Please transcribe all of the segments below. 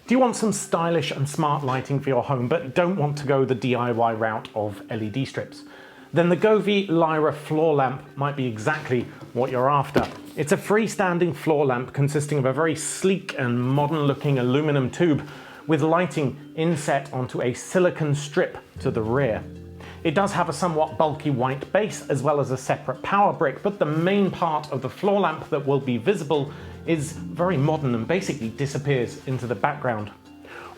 Do you want some stylish and smart lighting for your home but don't want to go the DIY route of LED strips? Then the Govee Lyra floor lamp might be exactly what you're after. It's a freestanding floor lamp consisting of a very sleek and modern looking aluminum tube with lighting inset onto a silicon strip to the rear. It does have a somewhat bulky white base as well as a separate power brick, but the main part of the floor lamp that will be visible is very modern and basically disappears into the background.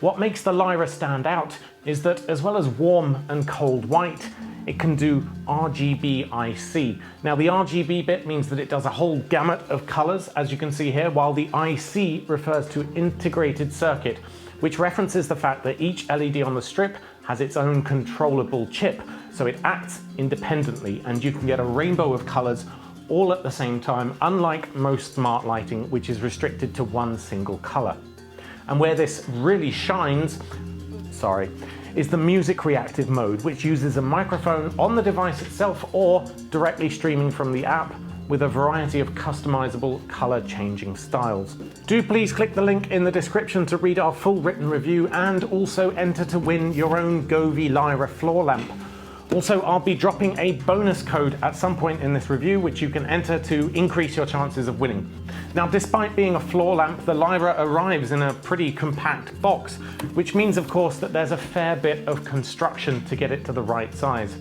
What makes the Lyra stand out is that as well as warm and cold white, it can do RGBIC. Now the RGB bit means that it does a whole gamut of colors, as you can see here, while the IC refers to integrated circuit, which references the fact that each LED on the strip has its own controllable chip, so it acts independently and you can get a rainbow of colors all at the same time, unlike most smart lighting, which is restricted to one single color. And where this really shines, is the music reactive mode, which uses a microphone on the device itself or directly streaming from the app with a variety of customizable color changing styles. Do please click the link in the description to read our full written review and also enter to win your own Govee Lyra floor lamp. Also, I'll be dropping a bonus code at some point in this review, which you can enter to increase your chances of winning. Now, despite being a floor lamp, the Lyra arrives in a pretty compact box, which means, of course, that there's a fair bit of construction to get it to the right size.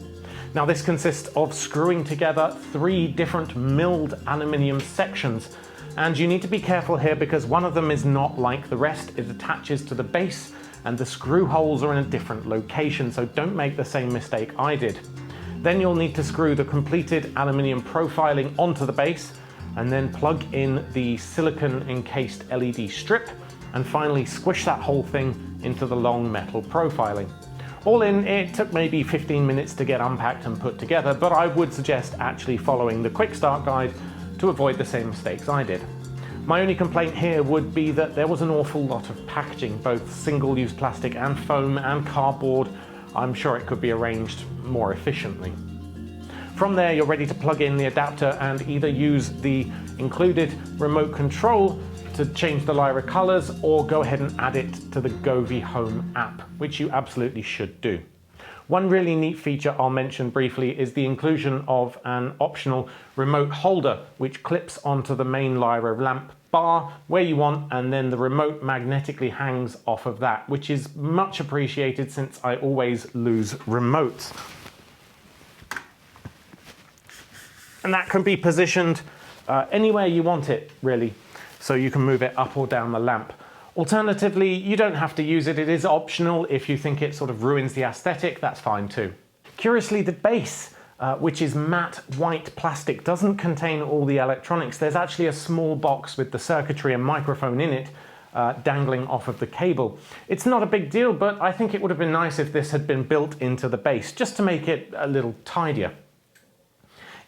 Now, this consists of screwing together 3 different milled aluminium sections, and you need to be careful here because one of them is not like the rest. It attaches to the base and the screw holes are in a different location, so don't make the same mistake I did. Then you'll need to screw the completed aluminium profiling onto the base and then plug in the silicon encased LED strip and finally squish that whole thing into the long metal profiling. All in, it took maybe 15 minutes to get unpacked and put together, but I would suggest actually following the quick start guide to avoid the same mistakes I did. My only complaint here would be that there was an awful lot of packaging, both single-use plastic and foam and cardboard. I'm sure it could be arranged more efficiently. From there, you're ready to plug in the adapter and either use the included remote control to change the Lyra colors or go ahead and add it to the Govee Home app, which you absolutely should do. One really neat feature I'll mention briefly is the inclusion of an optional remote holder which clips onto the main Lyra lamp bar where you want, and then the remote magnetically hangs off of that, which is much appreciated since I always lose remotes. And that can be positioned anywhere you want it, really, so you can move it up or down the lamp. Alternatively, you don't have to use it. It is optional. If you think it sort of ruins the aesthetic, that's fine too. Curiously, the base, which is matte white plastic, doesn't contain all the electronics. There's actually a small box with the circuitry and microphone in it dangling off of the cable. It's not a big deal, but I think it would have been nice if this had been built into the base, just to make it a little tidier.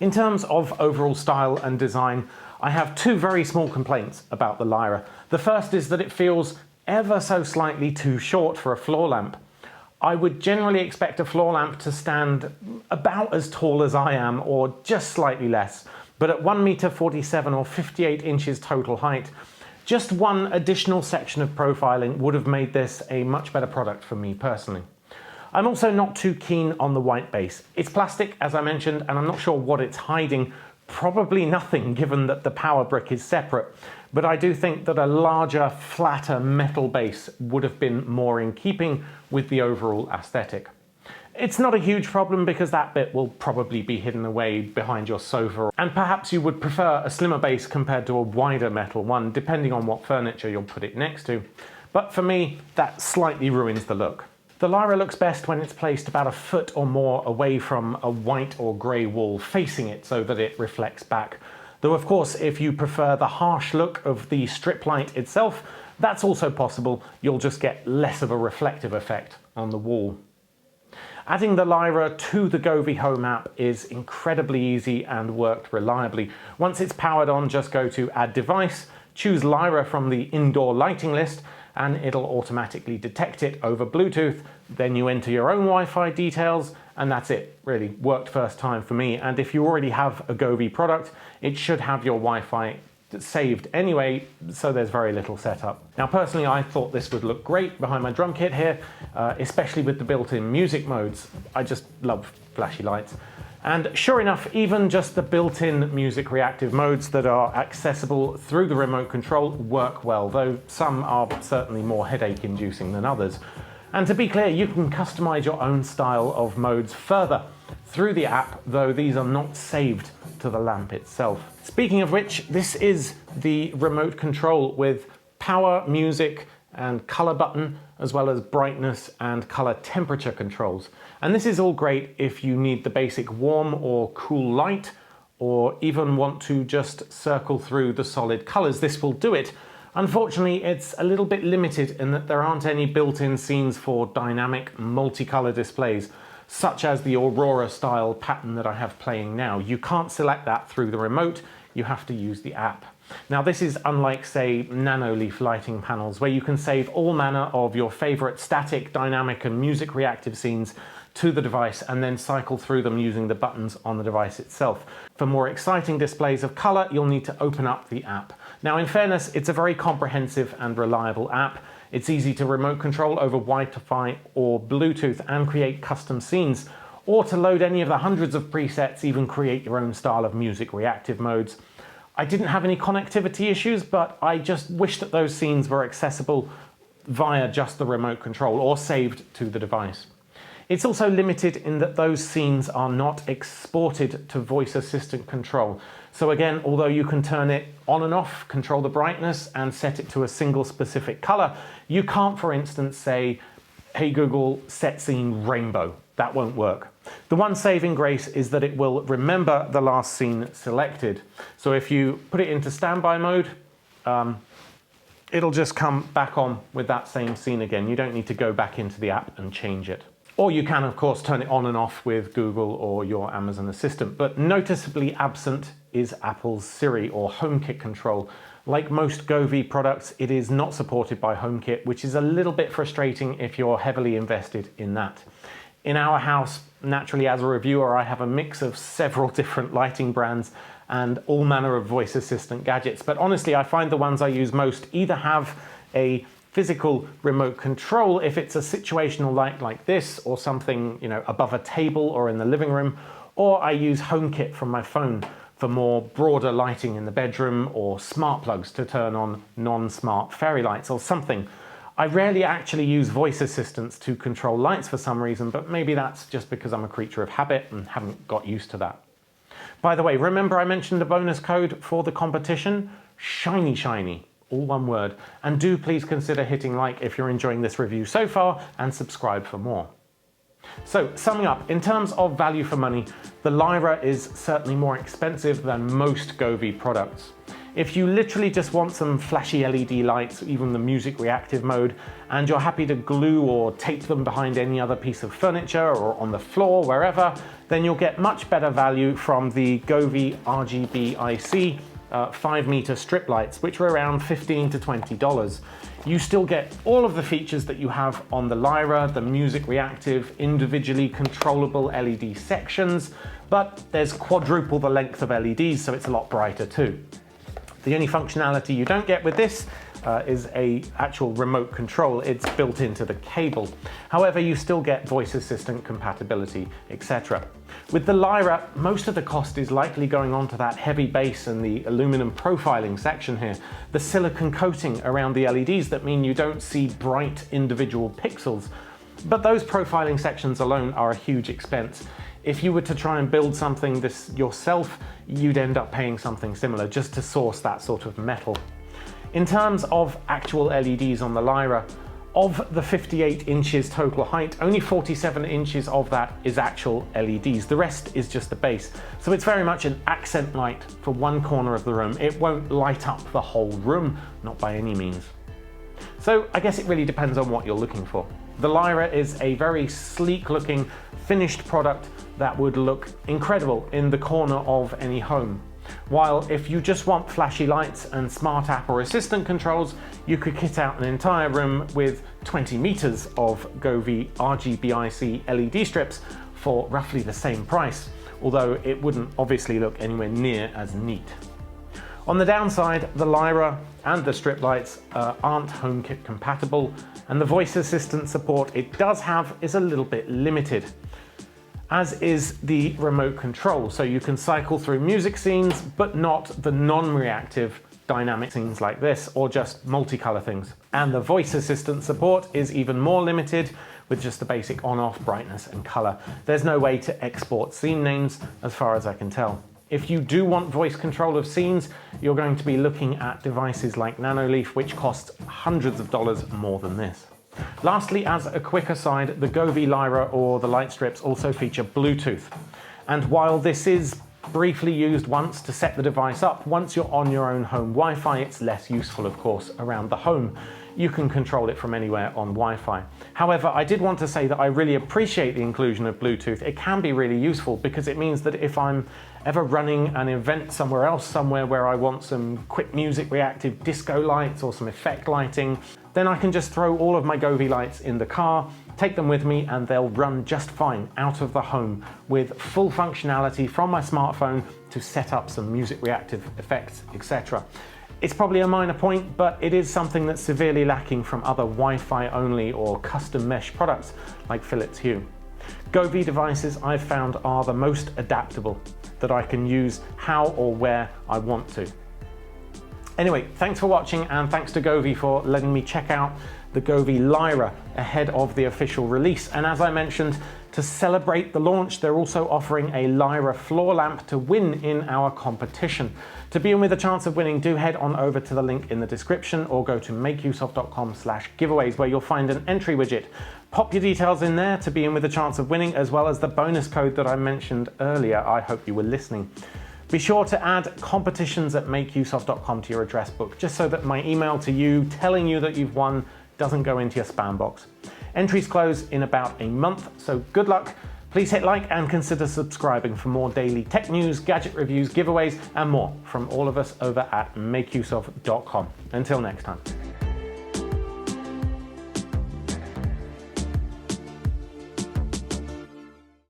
In terms of overall style and design, I have 2 very small complaints about the Lyra. The first is that it feels ever so slightly too short for a floor lamp. I would generally expect a floor lamp to stand about as tall as I am or just slightly less, but at 1.47 m or 58 inches total height, just one additional section of profiling would have made this a much better product for me personally. I'm also not too keen on the white base. It's plastic, as I mentioned, and I'm not sure what it's hiding. Probably nothing, given that the power brick is separate, but I do think that a larger, flatter metal base would have been more in keeping with the overall aesthetic. It's not a huge problem because that bit will probably be hidden away behind your sofa, and perhaps you would prefer a slimmer base compared to a wider metal one, depending on what furniture you'll put it next to. But for me, that slightly ruins the look. The Lyra looks best when it's placed about a foot or more away from a white or grey wall facing it so that it reflects back. Though of course, if you prefer the harsh look of the strip light itself, that's also possible. You'll just get less of a reflective effect on the wall. Adding the Lyra to the Govee Home app is incredibly easy and worked reliably. Once it's powered on, just go to Add Device, choose Lyra from the indoor lighting list, and it'll automatically detect it over Bluetooth. Then you enter your own Wi-Fi details, and that's it. Really worked first time for me. And if you already have a Govee product, it should have your Wi-Fi saved anyway, so there's very little setup. Now personally, I thought this would look great behind my drum kit here, especially with the built-in music modes. I just love flashy lights. And sure enough, even just the built-in music reactive modes that are accessible through the remote control work well, though some are certainly more headache-inducing than others. And to be clear, you can customize your own style of modes further through the app, though these are not saved to the lamp itself. Speaking of which, this is the remote control with power, music, and color button, as well as brightness and color temperature controls. And this is all great if you need the basic warm or cool light, or even want to just circle through the solid colors. This will do it. Unfortunately, it's a little bit limited in that there aren't any built-in scenes for dynamic multicolor displays, such as the Aurora style pattern that I have playing now. You can't select that through the remote, you have to use the app. Now this is unlike, say, nano-leaf lighting panels, where you can save all manner of your favorite static, dynamic and music reactive scenes to the device and then cycle through them using the buttons on the device itself. For more exciting displays of color, you'll need to open up the app. Now in fairness, it's a very comprehensive and reliable app. It's easy to remote control over Wi-Fi or Bluetooth and create custom scenes, or to load any of the hundreds of presets, even create your own style of music reactive modes. I didn't have any connectivity issues, but I just wish that those scenes were accessible via just the remote control or saved to the device. It's also limited in that those scenes are not exported to voice assistant control. So again, although you can turn it on and off, control the brightness and set it to a single specific color, you can't, for instance, say, "Hey Google, set scene rainbow." That won't work. The one saving grace is that it will remember the last scene selected. So if you put it into standby mode, it'll just come back on with that same scene again. You don't need to go back into the app and change it. Or you can, of course, turn it on and off with Google or your Amazon Assistant, but noticeably absent is Apple's Siri or HomeKit control. Like most Govee products, it is not supported by HomeKit, which is a little bit frustrating if you're heavily invested in that. In our house, naturally, as a reviewer, I have a mix of several different lighting brands and all manner of voice assistant gadgets. But honestly, I find the ones I use most either have a physical remote control if it's a situational light like this, or something, you know, above a table or in the living room, or I use HomeKit from my phone for more broader lighting in the bedroom, or smart plugs to turn on non-smart fairy lights or something. I rarely actually use voice assistants to control lights for some reason, but maybe that's just because I'm a creature of habit and haven't got used to that. By the way, remember I mentioned a bonus code for the competition? Shiny Shiny, all one word. And do please consider hitting like if you're enjoying this review so far, and subscribe for more. So summing up, in terms of value for money, the Lyra is certainly more expensive than most Govee products. If you literally just want some flashy LED lights, even the music reactive mode, and you're happy to glue or tape them behind any other piece of furniture or on the floor, wherever, then you'll get much better value from the Govee RGBIC 5-meter strip lights, which are around $15 to $20. You still get all of the features that you have on the Lyra, the music reactive, individually controllable LED sections, but there's quadruple the length of LEDs, so it's a lot brighter too. The only functionality you don't get with this is an actual remote control. It's built into the cable. However, you still get voice assistant compatibility, etc. With the Lyra, most of the cost is likely going on to that heavy base and the aluminum profiling section here, the silicon coating around the LEDs that mean you don't see bright individual pixels. But those profiling sections alone are a huge expense. If you were to try and build something this yourself, you'd end up paying something similar just to source that sort of metal. In terms of actual LEDs on the Lyra, of the 58 inches total height, only 47 inches of that is actual LEDs. The rest is just the base. So it's very much an accent light for one corner of the room. It won't light up the whole room, not by any means. So I guess it really depends on what you're looking for. The Lyra is a very sleek looking finished product that would look incredible in the corner of any home. While if you just want flashy lights and smart app or assistant controls, you could kit out an entire room with 20 meters of Govee RGBIC LED strips for roughly the same price, although it wouldn't obviously look anywhere near as neat. On the downside, the Lyra and the strip lights aren't HomeKit compatible, and the voice assistant support it does have is a little bit limited, as is the remote control, so you can cycle through music scenes, but not the non-reactive dynamic scenes like this, or just multicolor things. And the voice assistant support is even more limited, with just the basic on-off brightness and color. There's no way to export scene names, as far as I can tell. If you do want voice control of scenes, you're going to be looking at devices like Nanoleaf, which costs hundreds of dollars more than this. Lastly, as a quick aside, the Govee Lyra or the light strips also feature Bluetooth. And while this is briefly used once to set the device up, once you're on your own home Wi-Fi, it's less useful, of course, around the home. You can control it from anywhere on Wi-Fi. However, I did want to say that I really appreciate the inclusion of Bluetooth. It can be really useful because it means that if I'm ever running an event somewhere else, somewhere where I want some quick music reactive disco lights or some effect lighting, then I can just throw all of my Govee lights in the car, take them with me, and they'll run just fine out of the home with full functionality from my smartphone to set up some music reactive effects, etc. It's probably a minor point, but it is something that's severely lacking from other Wi-Fi only or custom mesh products like Philips Hue. Govee devices I've found are the most adaptable, that I can use how or where I want to. Anyway, thanks for watching, and thanks to Govee for letting me check out the Govee Lyra ahead of the official release. And as I mentioned, to celebrate the launch, they're also offering a Lyra floor lamp to win in our competition. To be in with a chance of winning, do head on over to the link in the description or go to MakeUseOf.com/giveaways, where you'll find an entry widget. Pop your details in there to be in with a chance of winning, as well as the bonus code that I mentioned earlier. I hope you were listening. Be sure to add competitions@MakeUseOf.com to your address book, just so that my email to you telling you that you've won doesn't go into your spam box. Entries close in about a month, so good luck. Please hit like and consider subscribing for more daily tech news, gadget reviews, giveaways, and more from all of us over at MakeUseOf.com. Until next time.